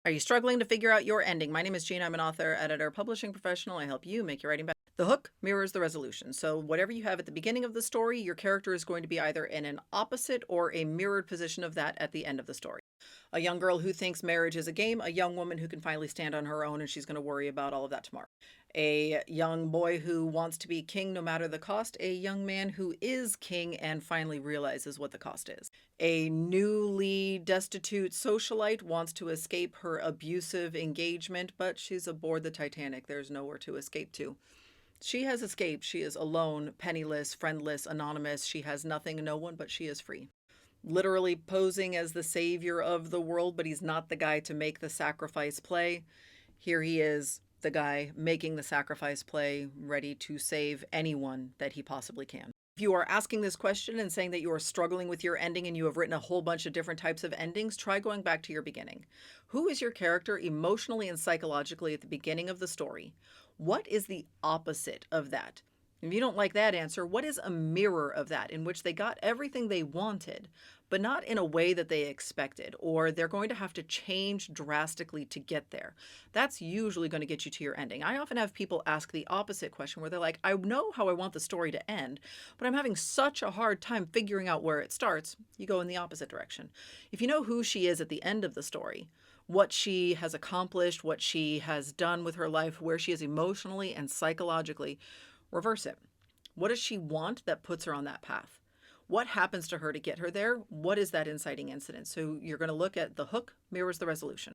Are you struggling to figure out your ending? My name is Jean. I'm an author, editor, publishing professional. I help you make your writing better. The hook mirrors the resolution. So, whatever you have at the beginning of the story, your character is going to be either in an opposite or a mirrored position of that at the end of the story. A young girl who thinks marriage is a game, a young woman who can finally stand on her own and she's going to worry about all of that tomorrow. A young boy who wants to be king no matter the cost, a young man who is king and finally realizes what the cost is. A newly destitute socialite wants to escape her abusive engagement, but she's aboard the Titanic. There's nowhere to escape to. She has escaped. She is alone, penniless, friendless, anonymous. She has nothing, no one, but she is free. Literally posing as the savior of the world, but he's not the guy to make the sacrifice play. Here he is, the guy making the sacrifice play, ready to save anyone that he possibly can. If you are asking this question and saying that you are struggling with your ending and you have written a whole bunch of different types of endings, try going back to your beginning. Who is your character emotionally and psychologically at the beginning of the story? What is the opposite of that? If you don't like that answer, what is a mirror of that in which they got everything they wanted, but not in a way that they expected, or they're going to have to change drastically to get there? That's usually going to get you to your ending. I often have people ask the opposite question where they're like, I know how I want the story to end, but I'm having such a hard time figuring out where it starts. You go in the opposite direction. If you know who she is at the end of the story, what she has accomplished, what she has done with her life, where she is emotionally and psychologically, reverse it. What does she want that puts her on that path? What happens to her to get her there? What is that inciting incident? So you're going to look at the hook mirrors the resolution.